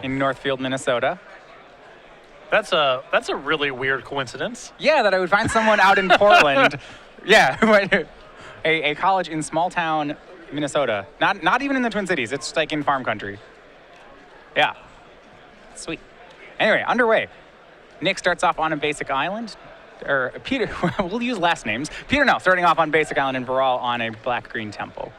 in Northfield, Minnesota. That's a really weird coincidence. Yeah, that I would find someone out in Portland. Yeah, a college in small town Minnesota. Not even in the Twin Cities. It's like in farm country. Yeah. Sweet. Anyway, underway. Nick starts off on a basic island. Or Peter, we'll use last names. Peternell starting off on basic island and Verrall on a black-green temple.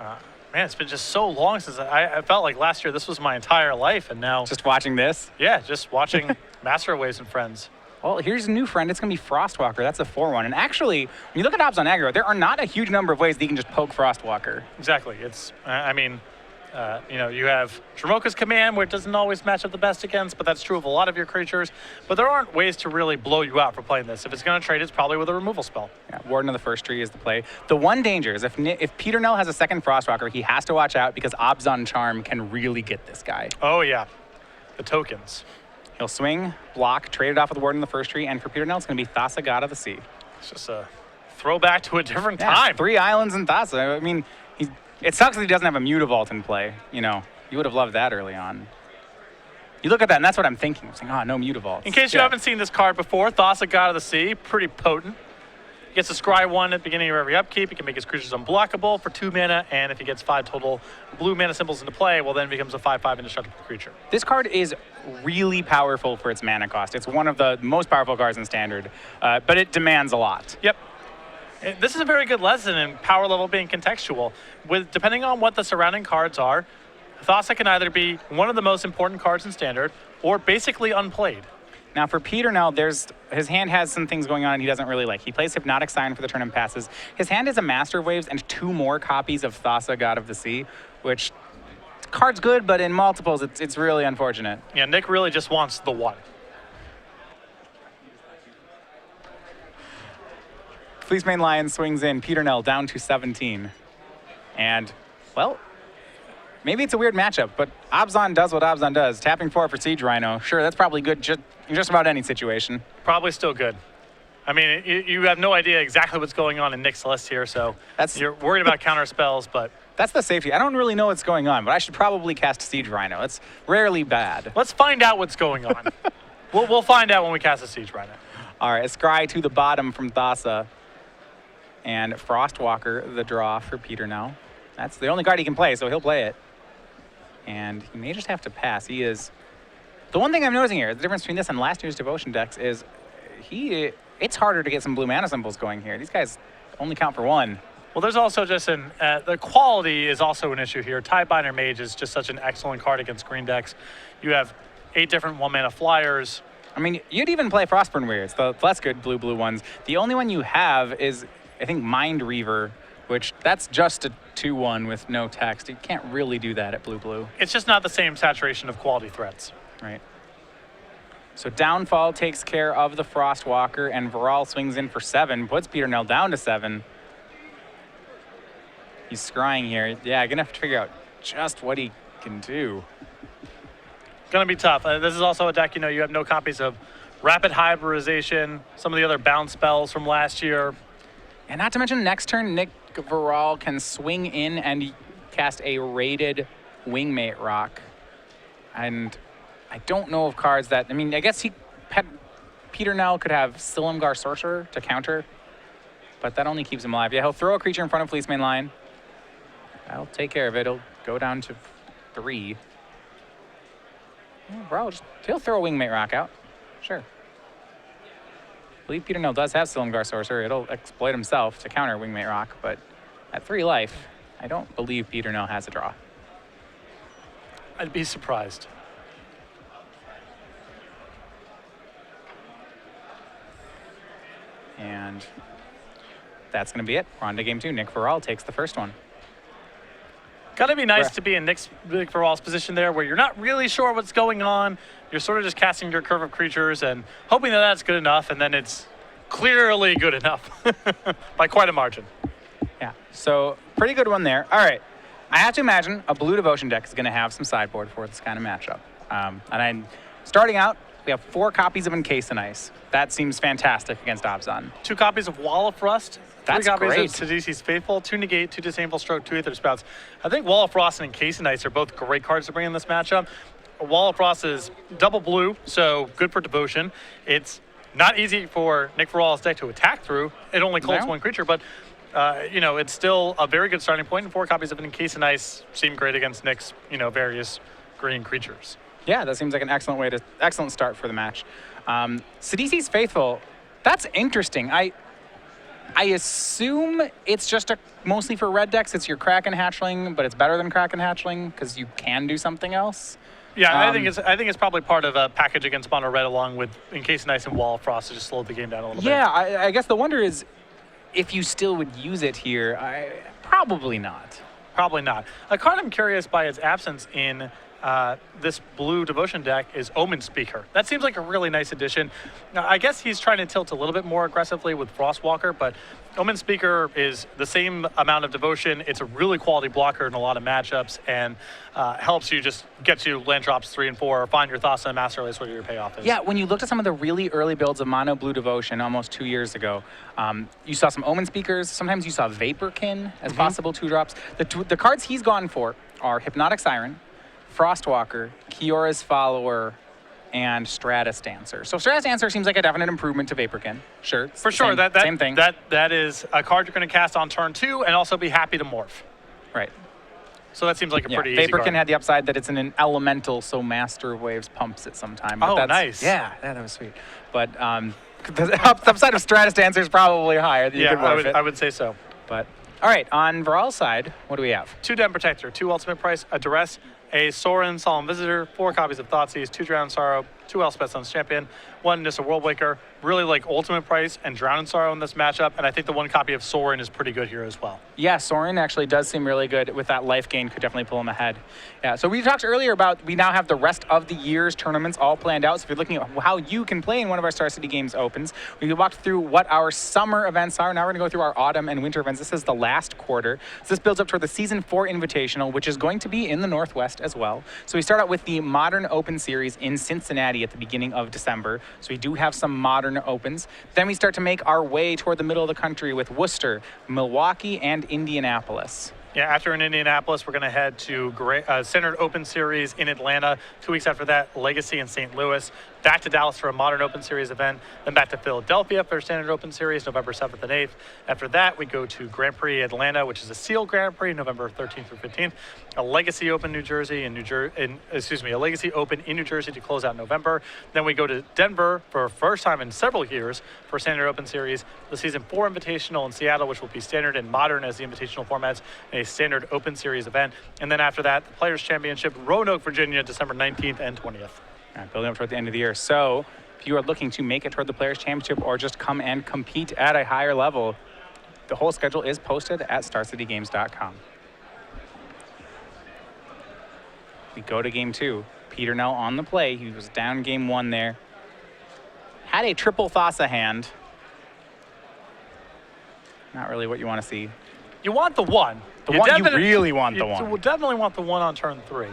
Man, it's been just so long since I felt like last year this was my entire life, and now... Just watching this? Yeah, just watching Master Waves and Friends. Well, here's a new friend. It's going to be Frostwalker. That's a 4-1. And actually, when you look at Obs on aggro, there are not a huge number of ways that you can just poke Frostwalker. Exactly. It's, you have Dromoka's Command, where it doesn't always match up the best against, but that's true of a lot of your creatures. But there aren't ways to really blow you out for playing this. If it's going to trade, it's probably with a removal spell. Yeah, Warden of the First Tree is the play. The one danger is if Peternell has a second Frostwalker, he has to watch out because Obs on Charm can really get this guy. Oh, yeah. The tokens. He'll swing, block, trade it off with Warden of the First Tree, and for Peternell, it's going to be Thassa, God of the Sea. It's just a throwback to a different time. 3 islands in Thassa. I mean, it sucks that he doesn't have a Mutavault in play. You know, you would have loved that early on. You look at that, and that's what I'm thinking. I'm saying, oh, no Mutavaults. In case you haven't seen this card before, Thassa, God of the Sea, pretty potent. He gets to scry 1 at the beginning of every upkeep. He can make his creatures unblockable for 2 mana, and if he gets 5 total blue mana symbols into play, well, then becomes a 5/5 indestructible creature. This card is really powerful for its mana cost. It's one of the most powerful cards in Standard, but it demands a lot. Yep. This is a very good lesson in power level being contextual. Depending on what the surrounding cards are, Thassa can either be one of the most important cards in Standard or basically unplayed. Now for Peternell, his hand has some things going on he doesn't really like. He plays Hypnotic Sign for the turn and passes. His hand is a Master of Waves and 2 more copies of Thassa, God of the Sea, which card's good, but in multiples, it's really unfortunate. Yeah, Nick really just wants the 1. Fleecemane Lion swings in, Peternell down to 17. And, well, maybe it's a weird matchup, but Obzon does what Obzon does. Tapping 4 for Siege Rhino. Sure, that's probably good in just about any situation. Probably still good. I mean, you have no idea exactly what's going on in Nick's list here, so you're worried about counter spells, but... That's the safety. I don't really know what's going on, but I should probably cast Siege Rhino. It's rarely bad. Let's find out what's going on. we'll find out when we cast a Siege Rhino. All right, a Scry to the bottom from Thassa. And Frostwalker, the draw for Peternell. That's the only card he can play, so he'll play it. And he may just have to pass. The one thing I'm noticing here, the difference between this and last year's Devotion decks is it's harder to get some blue mana symbols going here. These guys only count for 1. Well, there's also just the quality is also an issue here. Tidebinder Mage is just such an excellent card against green decks. You have 8 different 1-mana flyers. I mean, you'd even play Frostburn Weirds, the less good blue ones. The only one you have is, I think, Mind Reaver, which that's just a 2/1 with no text. You can't really do that at blue. It's just not the same saturation of quality threats. Right. So Downfall takes care of the Frostwalker, and Verrall swings in for 7, puts Peternell down to 7. He's scrying here. Yeah, gonna have to figure out just what he can do. Gonna be tough. This is also a deck, you have no copies of Rapid Hybridization, some of the other bounce spells from last year. And not to mention, next turn, Nick Verrall can swing in and cast a rated Wingmate Rock. And I don't know of cards that, I guess Peternell could have Silumgar Sorcerer to counter, but that only keeps him alive. Yeah, he'll throw a creature in front of Fleecemane Lion. That'll take care of it. It'll go down to 3. Verrall, he'll throw a Wingmate Rock out. Sure. I believe Peternell does have Silumgar Sorcerer. It'll exploit himself to counter Wingmate Rock, but at 3 life, I don't believe Peternell has a draw. I'd be surprised. And that's going to be it. We're on to game 2. Nick Verrall takes the first one. Gotta be nice to be in Nick Verrall's position there where you're not really sure what's going on. You're sort of just casting your curve of creatures and hoping that that's good enough, and then it's clearly good enough by quite a margin. Yeah, so pretty good one there. All right, I have to imagine a blue Devotion deck is going to have some sideboard for this kind of matchup. Starting out, we have 4 copies of Encase in Ice. That seems fantastic against Obzon. 2 copies of Wall of Frost. That's 3 copies great. of Sidisi's Faithful, 2 Negate, 2 Disable Stroke, 2 Aether Spouts. I think Wall of Frost and Encase in Ice are both great cards to bring in this matchup. Wall of Frost is double blue, so good for devotion. It's not easy for Nick Verrall's deck to attack through. It only calls one creature, but it's still a very good starting point. And 4 copies of Encase in Ice seem great against Nick's, various green creatures. Yeah, that seems like an excellent start for the match. Sidisi's Faithful, that's interesting. I assume it's just mostly for red decks. It's your Kraken Hatchling, but it's better than Kraken Hatchling because you can do something else. Yeah, I think it's probably part of a package against mono red along with Encase in Ice and Wall of Frost to just slow the game down a little bit. Yeah, I guess the wonder is if you still would use it here. Probably not. Probably not. A card I'm curious by its absence in this blue devotion deck is Omen Speaker. That seems like a really nice addition. Now, I guess he's trying to tilt a little bit more aggressively with Frostwalker, but Omen Speaker is the same amount of devotion. It's a really quality blocker in a lot of matchups and helps you just get you land drops 3 and 4 or find your Thassa and Master Race where your payoff is. Yeah, when you looked at some of the really early builds of mono blue devotion almost 2 years ago, you saw some Omen Speakers. Sometimes you saw Vaporkin as possible 2-drops. The cards he's gone for are Hypnotic Siren, Frostwalker, Kiora's Follower, and Stratus Dancer. So Stratus Dancer seems like a definite improvement to Vaporkin. Sure. For sure. Same thing. That is a card you're going to cast on turn 2 and also be happy to morph. Right. So that seems like a pretty easy Vaporkin card. had the upside that it's an elemental, so Master of Waves pumps it sometime. But Oh, nice. Yeah, that was sweet. But the upside of Stratus Dancer is probably higher than you could morph it. I would say so. But all right, on Verrall's side, what do we have? 2 Den Protector, 2 Ultimate Price, a Duress, a Sorin Solemn Visitor, 4 copies of Thoughtseize, 2 Drown in Sorrow, 2 Elspeth Sun's Champion, 1 Nissa Worldwaker. Really like Ultimate Price and Drown in Sorrow in this matchup, and I think the 1 copy of Sorin is pretty good here as well. Yeah, Sorin actually does seem really good with that life gain, could definitely pull him ahead. Yeah, so we talked earlier about we now have the rest of the year's tournaments all planned out. So if you're looking at how you can play in one of our Star City Games Opens, we walked through what our summer events are. Now we're going to go through our autumn and winter events. This is the last quarter. So this builds up toward the Season 4 Invitational, which is going to be in the Northwest as well. So we start out with the Modern Open Series in Cincinnati at the beginning of December. So we do have some Modern Opens. Then we start to make our way toward the middle of the country with Worcester, Milwaukee, and Indianapolis. Yeah, after in Indianapolis, we're going to head to Standard Open Series in Atlanta. 2 weeks after that, Legacy in St. Louis. Back to Dallas for a Modern Open Series event. Then back to Philadelphia for Standard Open Series, November 7th and 8th. After that, we go to Grand Prix Atlanta, which is a Seal Grand Prix, November 13th through 15th. A Legacy Open New Jersey and a Legacy Open in New Jersey to close out November. Then we go to Denver for first time in several years for Standard Open Series. The Season 4 Invitational in Seattle, which will be standard and modern as the Invitational formats, and a Standard Open Series event. And then after that, the Players Championship, Roanoke, Virginia, December 19th and 20th. All right, building up toward the end of the year. So if you are looking to make it toward the Players' Championship or just come and compete at a higher level, the whole schedule is posted at StarCityGames.com. We go to Game 2. Peternell on the play. He was down Game 1 there. Had a triple Thassa hand. Not really what you want to see. You want the 1. You really want the 1. You definitely want the 1 on turn 3.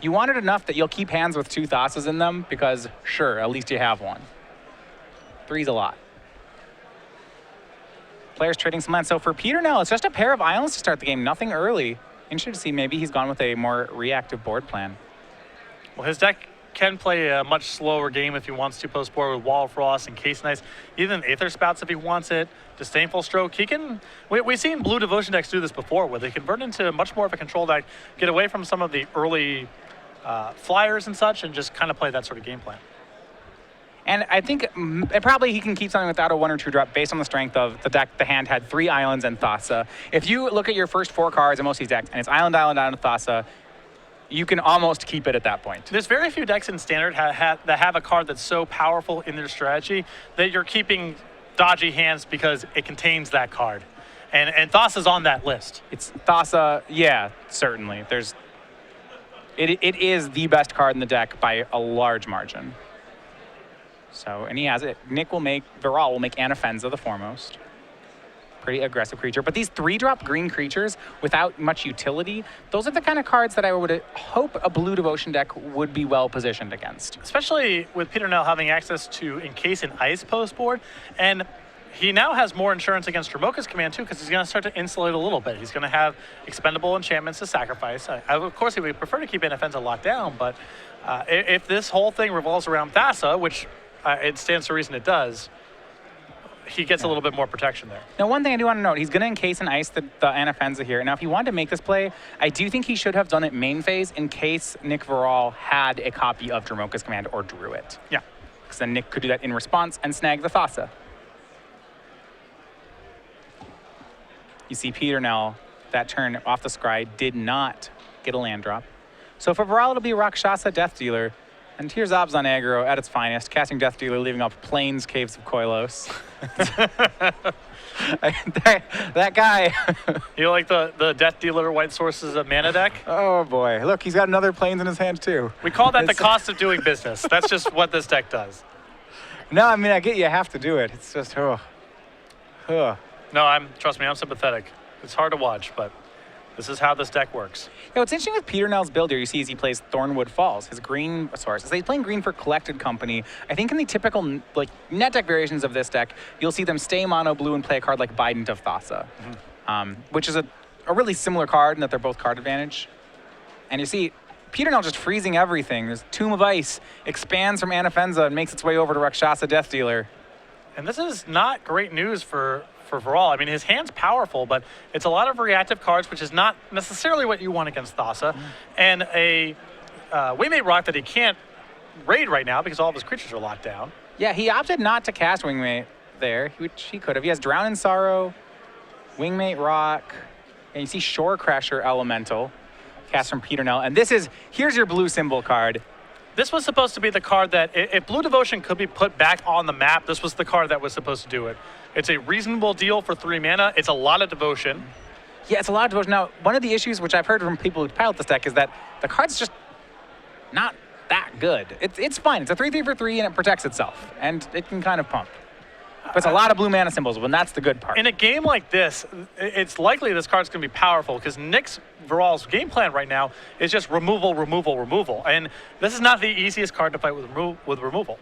You want it enough that you'll keep hands with 2 Thassas in them because, sure, at least you have 1. 3's a lot. Players trading some land. So for Peternell, it's just a pair of islands to start the game, nothing early. Interested to see maybe he's gone with a more reactive board plan. Well, his deck can play a much slower game if he wants to post-board with Wall of Frost and Case Nice, even Aether Spouts if he wants it, Disdainful Stroke. He can, we've seen blue devotion decks do this before where they convert into much more of a control deck, get away from some of the early flyers and such, and just kind of play that sort of game plan. And I think probably he can keep something without a 1 or 2 drop based on the strength of the deck. The hand had 3 islands and Thassa. If you look at your first 4 cards in most of these decks, and it's island, Thassa, you can almost keep it at that point. There's very few decks in Standard that have a card that's so powerful in their strategy that you're keeping dodgy hands because it contains that card. And Thassa's on that list. It's Thassa, yeah, certainly. It is the best card in the deck by a large margin. So, and he has it. Verrall will make Anafenza the foremost. Pretty aggressive creature. But these 3-drop green creatures without much utility, those are the kind of cards that I would hope a blue devotion deck would be well positioned against. Especially with Peternell having access to Encase in Ice post board. And he now has more insurance against Dromoka's command, too, because he's going to start to insulate a little bit. He's going to have expendable enchantments to sacrifice. Of course, he would prefer to keep Anafenza locked down, but if this whole thing revolves around Thassa, which it stands to reason it does, he gets a little bit more protection there. Now, one thing I do want to note, he's going to encase and ice the Anafenza here. Now, if he wanted to make this play, I do think he should have done it main phase in case Nick Verrall had a copy of Dromoka's command or drew it. Yeah. Because then Nick could do that in response and snag the Thassa. You see Peternell, that turn off the scry, did not get a land drop. So for Verrall, it'll be Rakshasa Death Dealer. And here's Abzan aggro at its finest, casting Death Dealer, leaving up Plains Caves of Koilos. that guy. You like the Death Dealer white sources of mana deck? Oh boy, look, he's got another Plains in his hand too. We call that the cost of doing business. That's just what this deck does. No, I mean, I get you have to do it. It's just, No, trust me, I'm sympathetic. It's hard to watch, but this is how this deck works. Yeah, what's interesting with Peternell's build here, you see as he plays Thornwood Falls, his green source. As he's playing green for Collected Company, I think in the typical net deck variations of this deck, you'll see them stay mono blue and play a card like Bident of Thassa, which is a really similar card in that they're both card advantage. And you see Peternell just freezing everything. There's Tomb of Ice, expands from Anafenza and makes its way over to Rakshasa Death Dealer. And this is not great news for Verrall. I mean, his hand's powerful, but it's a lot of reactive cards, which is not necessarily what you want against Thassa. And a Wingmate Rock that he can't raid right now because all of his creatures are locked down. Yeah, he opted not to cast Wingmate there, which he could have. He has Drown in Sorrow, Wingmate Rock, and you see Shore Crasher Elemental, cast from Peternell. And here's your blue symbol card. This was supposed to be the card that, if Blue Devotion could be put back on the map, this was the card that was supposed to do it. It's a reasonable deal for 3 mana. It's a lot of devotion. Yeah, it's a lot of devotion. Now, one of the issues, which I've heard from people who pilot this deck, is that the card's just not that good. It's fine. It's a 3/3 for 3, and it protects itself, and it can kind of pump. But it's a lot of blue mana symbols, and that's the good part. In a game like this, it's likely this card's going to be powerful because Verrall's game plan right now is just removal, removal, removal. And this is not the easiest card to fight with removal.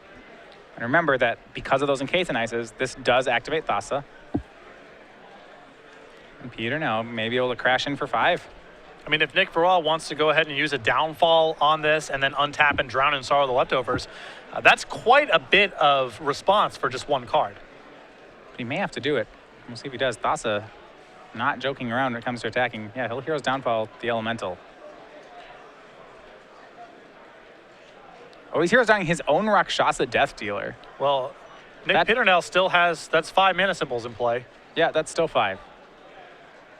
And remember that because of those encase and ices, this does activate Thassa. And Peternell may be able to crash in for 5. I mean, if Nick Verrall wants to go ahead and use a downfall on this and then untap and Drown in Sorrow the leftovers, that's quite a bit of response for just one card. But he may have to do it. We'll see if he does. Thassa, not joking around when it comes to attacking. Yeah, he'll Hero's Downfall the Elemental. Oh, he's Hero's Downing his own Rakshasa Death Dealer. Well, Nick Peternell still has, that's 5 mana symbols in play. Yeah, that's still 5.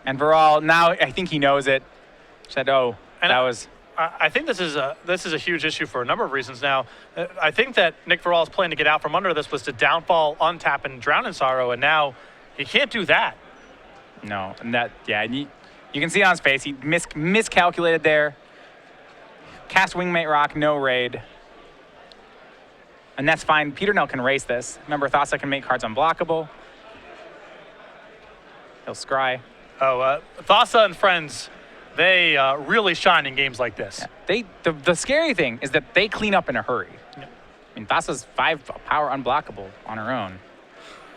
And Verrall, now I think he knows it. Said, oh, and that was... I think this is a huge issue for a number of reasons now. I think that Nick Verrall's plan to get out from under this was to downfall, untap, and Drown in Sorrow, and now he can't do that. No, and that, yeah, you can see it on his face. He miscalculated there. Cast Wingmate Rock, no raid. And that's fine. Peternell can race this. Remember, Thassa can make cards unblockable. He'll scry. Oh, Thassa and friends, they really shine in games like this. Yeah. The scary thing is that they clean up in a hurry. Yeah. I mean, Thassa's 5 power unblockable on her own.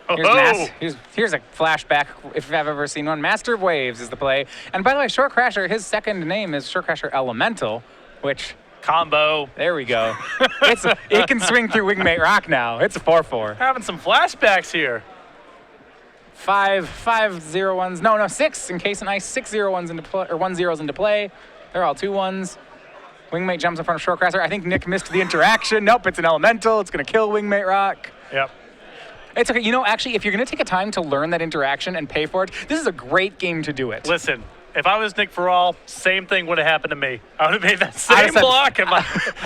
Here's a flashback, if I've ever seen one. Master of Waves is the play. And by the way, Shore Crasher, his second name is Shore Crasher Elemental, which... Combo. There we go. It can swing through Wingmate Rock now. It's a 4/4. Having some flashbacks here. 5 0-1s. No, 6 in case and ice. 6 0-1s into play, or 1-0s into play. They're all 2-1s. Wingmate jumps in front of Shore Crasher. I think Nick missed the interaction. Nope, it's an Elemental. It's going to kill Wingmate Rock. Yep. It's okay. You know, actually, if you're going to take a time to learn that interaction and pay for it, this is a great game to do it. Listen. If I was Nick Verrall, same thing would have happened to me. I would have made that same block. I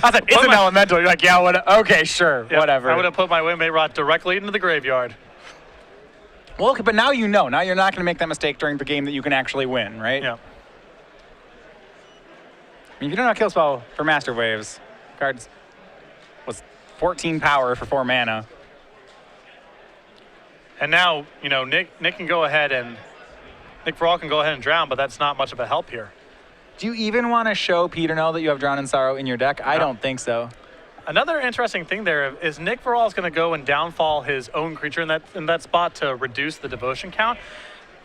said, it's an Elemental. You're like, yeah, okay, sure, yeah, whatever. I would have put my Wingmate Rock directly into the graveyard. Well, okay, but now you know. Now you're not going to make that mistake during the game that you can actually win, right? Yeah. I mean, if you don't have Kill Spell for Master Waves, cards was 14 power for 4 mana. And now, you know, Nick can go ahead and... Nick Verrall can go ahead and drown, but that's not much of a help here. Do you even want to show Peternell that you have Drown in Sorrow in your deck? I don't think so. Another interesting thing there is Nick Verrall is going to go and downfall his own creature in that spot to reduce the devotion count.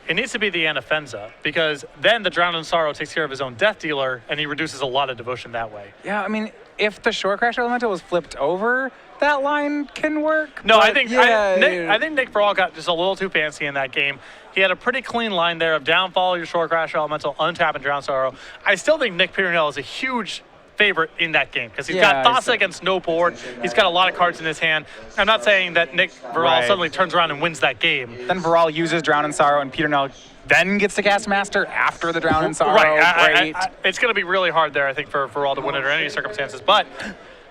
It needs to be the Anafenza, because then the Drown in Sorrow takes care of his own Death Dealer, and he reduces a lot of devotion that way. Yeah, I mean, if the Shore Crash Elemental was flipped over, that line can work. No, I think Nick Verrall got just a little too fancy in that game. He had a pretty clean line there of downfall your Shore Crash Elemental, untap and Drown in Sorrow. I still think Nick Peternell is a huge favorite in that game because he's got Thassa against no board. He's got a lot of cards in his hand. I'm not saying that Nick Verrall suddenly turns around and wins that game. Then Verrall uses Drown in Sorrow, and Peternell then gets to cast Master after the Drown in Sorrow. Right. It's going to be really hard there, I think, for Verrall to win it under any circumstances. But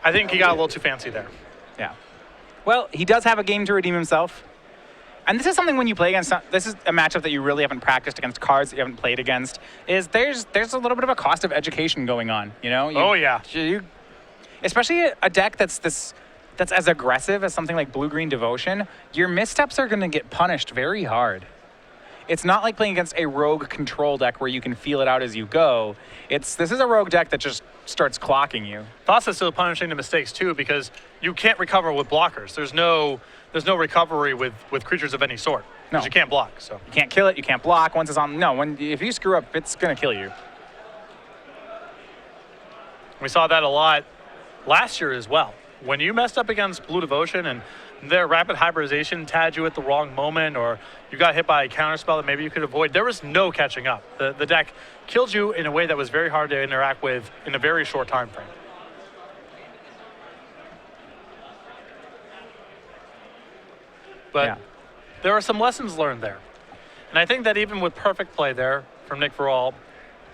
I think he got a little too fancy there. Yeah. Well, he does have a game to redeem himself. And this is something when you play against, this is a matchup that you really haven't practiced against cards that you haven't played against, is there's a little bit of a cost of education going on, you know? Especially a deck that's as aggressive as something like Blue-Green Devotion, your missteps are going to get punished very hard. It's not like playing against a rogue control deck where you can feel it out as you go. This is a rogue deck that just starts clocking you. Thassa's still punishing the mistakes too, because you can't recover with blockers. There's no recovery with creatures of any sort. Because you can't block. So you can't kill it, you can't block. Once it's on, if you screw up, it's gonna kill you. We saw that a lot last year as well. When you messed up against Blue Devotion and their rapid hybridization tagged you at the wrong moment, or you got hit by a counterspell that maybe you could avoid, there was no catching up. The deck killed you in a way that was very hard to interact with in a very short time frame. But there are some lessons learned there. And I think that even with perfect play there from Nick Verrall,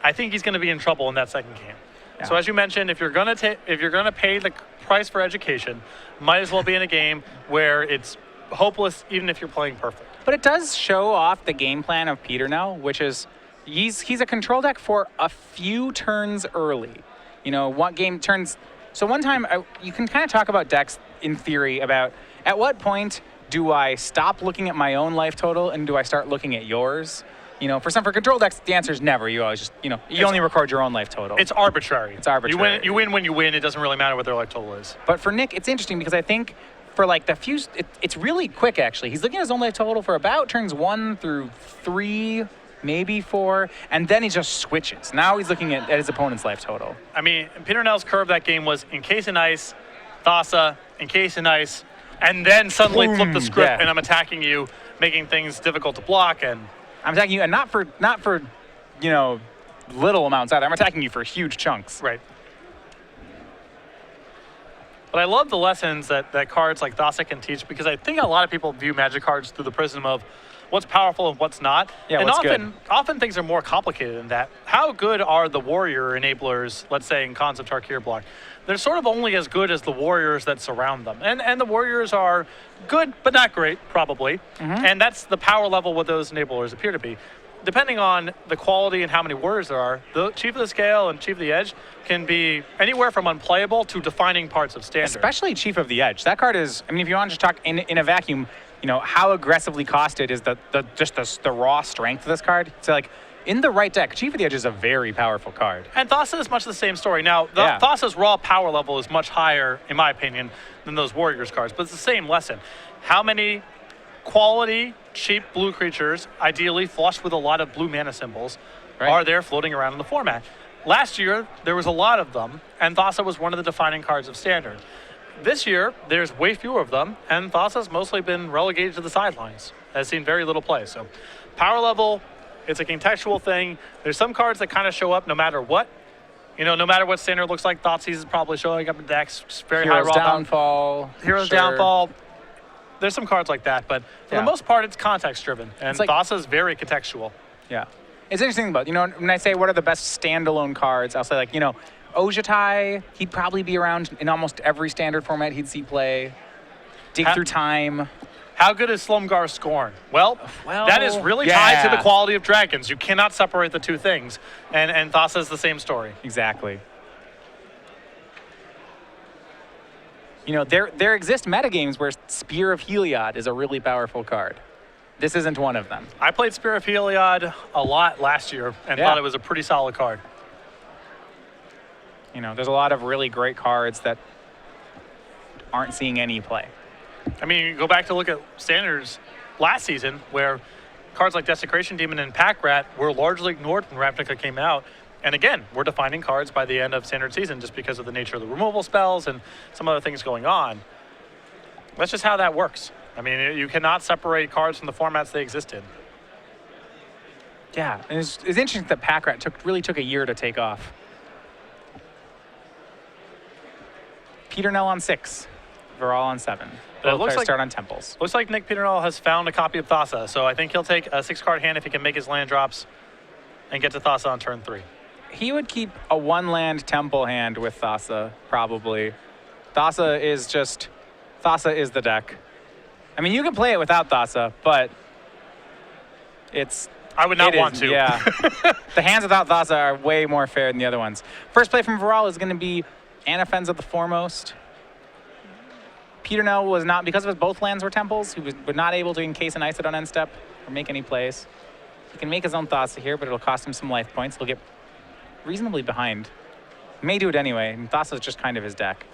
I think he's going to be in trouble in that second game. Yeah. So as you mentioned, if you're going to pay the price for education, might as well be in a game where it's hopeless, even if you're playing perfect. But it does show off the game plan of Peternell, which is he's a control deck for a few turns early. You know, one time you can kind of talk about decks in theory about at what point do I stop looking at my own life total and do I start looking at yours? You know, for control decks, the answer is never. You always just, you only record your own life total. It's arbitrary. It's arbitrary. You win when you win. It doesn't really matter what their life total is. But for Nick, it's interesting because I think for like the few, it's really quick actually. He's looking at his own life total for about turns 1 through 3, maybe 4, and then he just switches. Now he's looking at his opponent's life total. I mean, Peternell's curve that game was Encase in Ice, Thassa, Encase in Ice, and then suddenly flip the script and I'm attacking you, making things difficult to block. And I'm attacking you, and not for little amounts either. I'm attacking you for huge chunks. Right. But I love the lessons that cards like Thassa can teach, because I think a lot of people view Magic cards through the prism of what's powerful and what's not. Yeah, and often things are more complicated than that. How good are the warrior enablers, let's say in Khans of Tarkir block? They're sort of only as good as the warriors that surround them. And the warriors are good, but not great, probably. Mm-hmm. And that's the power level what those enablers appear to be. Depending on the quality and how many warriors there are, the Chief of the Scale and Chief of the Edge can be anywhere from unplayable to defining parts of Standard. Especially Chief of the Edge. That card is, I mean, if you want to just talk in a vacuum, how aggressively costed is the raw strength of this card. So like, in the right deck, Chief of the Edge is a very powerful card. And Thassa is much the same story. Now, Thassa's raw power level is much higher, in my opinion, than those Warriors cards, but it's the same lesson. How many quality, cheap blue creatures, ideally flushed with a lot of blue mana symbols, are there floating around in the format? Last year, there was a lot of them, and Thassa was one of the defining cards of Standard. This year, there's way fewer of them, and Thassa's mostly been relegated to the sidelines. Has seen very little play. So, power level, it's a contextual thing. There's some cards that kind of show up no matter what. No matter what Standard looks like, Thoughtseize is probably showing up in decks. Very Heroes high raw Downfall. Heroes Downfall. There's some cards like that, but for the most part, it's context-driven. And Thassa's very contextual. Yeah. It's interesting about, when I say what are the best standalone cards, I'll say Ojutai, he'd probably be around in almost every Standard format he'd see play. Dig Through Time. How good is Slumgar Scorn? Well, that is really tied to the quality of dragons. You cannot separate the two things. And Thassa is the same story. Exactly. There exist metagames where Spear of Heliod is a really powerful card. This isn't one of them. I played Spear of Heliod a lot last year and thought it was a pretty solid card. There's a lot of really great cards that aren't seeing any play. I mean, you go back to look at standards last season where cards like Desecration Demon and Pack Rat were largely ignored when Ravnica came out. And again, we're defining cards by the end of standard season just because of the nature of the removal spells and some other things going on. That's just how that works. I mean, you cannot separate cards from the formats they exist in. Yeah, and it's interesting that Pack Rat really took a year to take off. Peternell on 6, Verrall on 7. But it Both looks players like, start on Temples. Looks like Nick Peternell has found a copy of Thassa, so I think he'll take a 6-card hand if he can make his land drops and get to Thassa on turn 3. He would keep a 1-land Temple hand with Thassa, probably. Thassa is the deck. I mean, you can play it without Thassa, but I would not want to. Yeah. The hands without Thassa are way more fair than the other ones. First play from Verrall is going to be Anafenza the Foremost. Peternell was not, because of his both lands were Temples, he was not able to encase an Ice it on end step or make any plays. He can make his own Thassa here, but it'll cost him some life points. He'll get reasonably behind. He may do it anyway, and Thassa is just kind of his deck.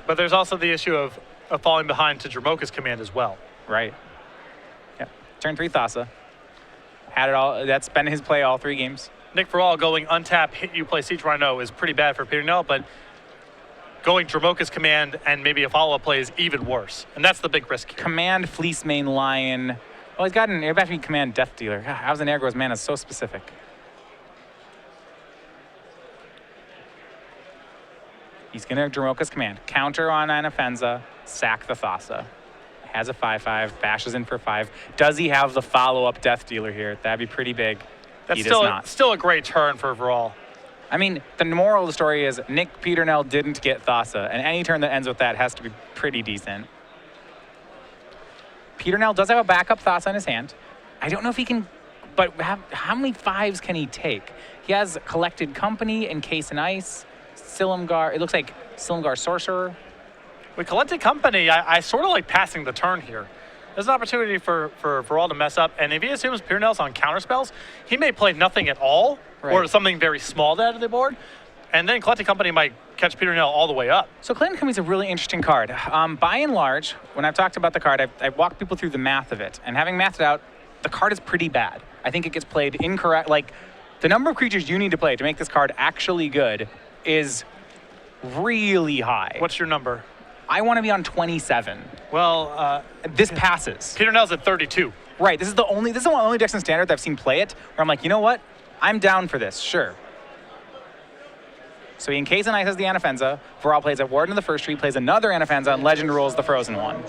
But there's also the issue of falling behind to Dromoka's command as well. Right. Yep. Turn 3 Thassa. Had it all. That's been his play all 3 games. Nick Verrall going untap, hit you, play Siege Rhino is pretty bad for Peternell, but going Dromoka's command and maybe a follow-up play is even worse. And that's the big risk here. Command Fleece Mane Lion. Well, he's got an Airback Command Death Dealer. God, how's an Airgro's mana so specific? He's going to Dromoka's command. Counter on Anafenza, sack the Thassa. Has a 5/5, bashes in for 5. Does he have the follow-up Death Dealer here? That'd be pretty big. That's he does not. Still a great turn for Verrall. I mean, the moral of the story is Nick Peternell didn't get Thassa, and any turn that ends with that has to be pretty decent. Peternell does have a backup Thassa in his hand. I don't know if he can, but how many 5s can he take? He has Collected Company, Encase in Ice, Silumgar. It looks like Silumgar Sorcerer. With Collected Company, I sort of like passing the turn here. There's an opportunity for Verrall to mess up, and if he assumes Peternell's on counterspells, he may play nothing at all, or something very small to add to the board, and then Collected Company might catch Peternell all the way up. So Collected Company is a really interesting card. By and large, when I've talked about the card, I've walked people through the math of it, and having mathed it out, the card is pretty bad. I think it gets played incorrect. Like, the number of creatures you need to play to make this card actually good is really high. What's your number? I want to be on 27. Well, this passes. Peternell's at 32. Right. This is the only decks in Standard that I've seen play it where I'm like, you know what? I'm down for this. Sure. So he Encase and Ice has the Anafenza. Verrall plays a Warden of the First Tree, plays another Anafenza, and Legend rolls the Frozen one.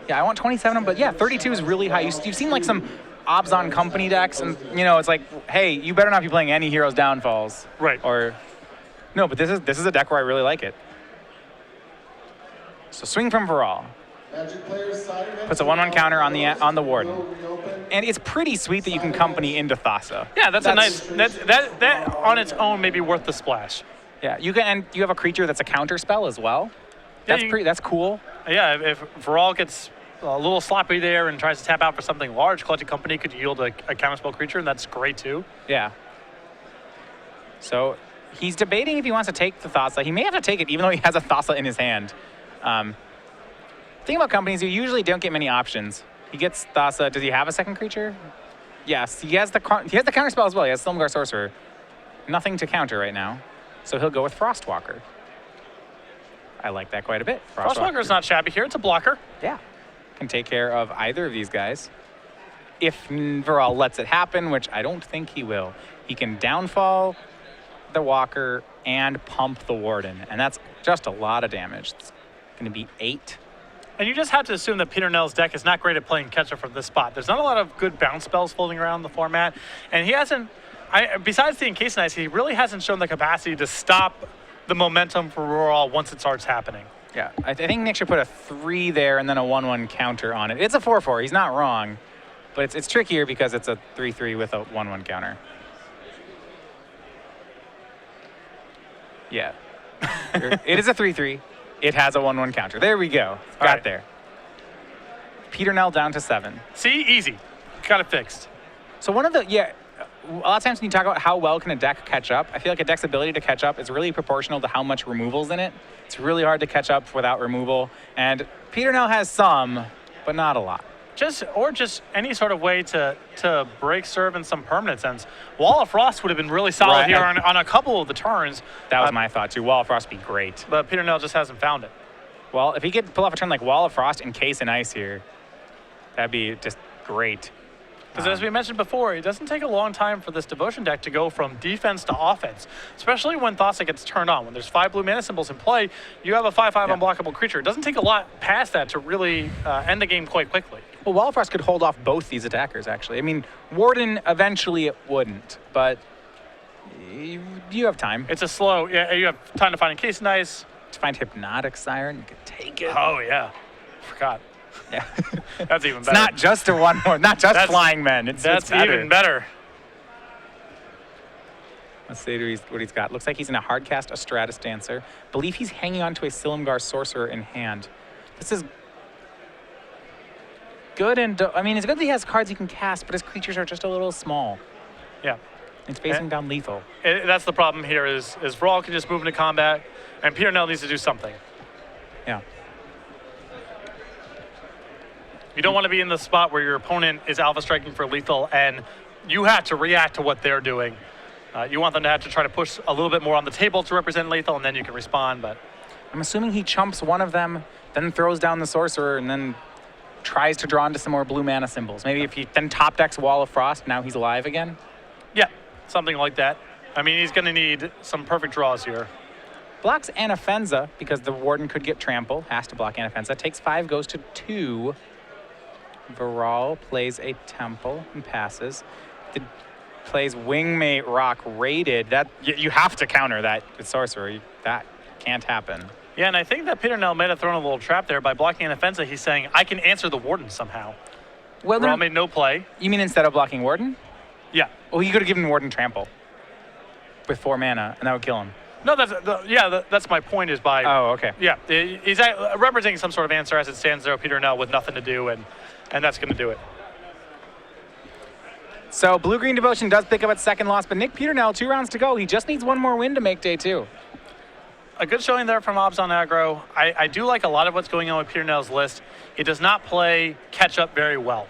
Yeah, I want 27, but yeah, 32 is really high. You've seen like some Obzon Company decks, and you know it's like, hey, you better not be playing any Heroes Downfalls. Right. Or no, but this is a deck where I really like it. So swing from Verrall. Puts a 1/1 counter on the Warden. And it's pretty sweet that you can company into Thassa. Yeah, that's a nice. That on its own may be worth the splash. Yeah, you can, and you have a creature that's a counter spell as well. That's cool. Yeah, if Verrall gets a little sloppy there and tries to tap out for something large, Collected Company could yield a counterspell creature, and that's great too. Yeah. So he's debating if he wants to take the Thassa. He may have to take it even though he has a Thassa in his hand. Thing about companies, you usually don't get many options. He gets Thassa. Does he have a second creature? Yes, he has the counter spell as well. He has Silumgar Sorcerer. Nothing to counter right now, so he'll go with Frostwalker. I like that quite a bit. Frostwalker's not shabby here. It's a blocker. Yeah, can take care of either of these guys. If Verrall lets it happen, which I don't think he will, he can downfall the Walker and pump the Warden, and that's just a lot of damage. It's going to be 8. And you just have to assume that Peternell's deck is not great at playing catch-up from this spot. There's not a lot of good bounce spells floating around the format, and he hasn't, besides the Encase and Ice, he really hasn't shown the capacity to stop the momentum for Verrall once it starts happening. Yeah, I think Nick should put a 3 there and then a 1/1 counter on it. It's a 4/4, he's not wrong, but it's trickier because it's a 3/3 with a 1/1 counter. Yeah, it is a 3/3. It has a 1/1 counter. There we go. Got there. Peternell down to 7. See, easy. Got it fixed. So one of the a lot of times when you talk about how well can a deck catch up, I feel like a deck's ability to catch up is really proportional to how much removal's in it. It's really hard to catch up without removal, and Peternell has some, but not a lot. Just any sort of way to break serve in some permanent sense. Wall of Frost would have been really solid Right. here on a couple of the turns. That was my thought too. Wall of Frost would be great. But Peternell just hasn't found it. Well, if he could pull off a turn like Wall of Frost and Case and Ice here, that'd be just great. Because as we mentioned before, it doesn't take a long time for this Devotion deck to go from defense to offense, especially when Thought gets turned on. When there's 5 blue mana symbols in play, you have a 5/5 unblockable creature. It doesn't take a lot past that to really end the game quite quickly. Well, Wall of Frost could hold off both these attackers, actually. I mean, Warden, eventually it wouldn't, but you have time. It's a slow, you have time to find a Case Nice. To find Hypnotic Siren, you could take it. Oh, yeah. Forgot. Yeah. That's even It's better. not just a one more, not just Flying Men. It's better. even better. Let's see what he's got. Looks like he's in a Hardcast, a Stratus Dancer. Believe he's hanging on to a Silumgar Sorcerer in hand. This is good, and I mean, it's good that he has cards he can cast, but his creatures are just a little small. Yeah. It's facing down lethal. That's the problem here is Verrall can just move into combat, and Peternell needs to do something. Yeah. You don't want to be in the spot where your opponent is alpha striking for lethal, and you have to react to what they're doing. You want them to have to try to push a little bit more on the table to represent lethal, and then you can respond. But I'm assuming he chumps one of them, then throws down the Sorcerer, and then tries to draw into some more blue mana symbols. Maybe if he then top decks Wall of Frost, now he's alive again. yeah, something like that. I mean, he's going to need some perfect draws here. Blocks Anafenza because the Warden could get trample. Has to block Anafenza. Takes 5, goes to 2. Verrall plays a Temple and passes. Plays Wingmate Rock rated. That you have to counter that with Sorcerer. That can't happen. Yeah, and I think that Peternell may have thrown a little trap there by blocking an Anafenza. He's saying, I can answer the Warden somehow. Well, Verrall made no play. You mean instead of blocking Warden? Yeah. Well, he could have given Warden trample with 4 mana, and that would kill him. No, that's my point is by... Oh, okay. Yeah, he's representing some sort of answer as it stands there, Peternell with nothing to do, and that's going to do it. So Blue-Green Devotion does pick up its second loss, but Nick Peternell, 2 rounds to go. He just needs 1 more win to make day 2. A good showing there from Obs on aggro. I do like a lot of what's going on with Peternell's list. It does not play catch-up very well.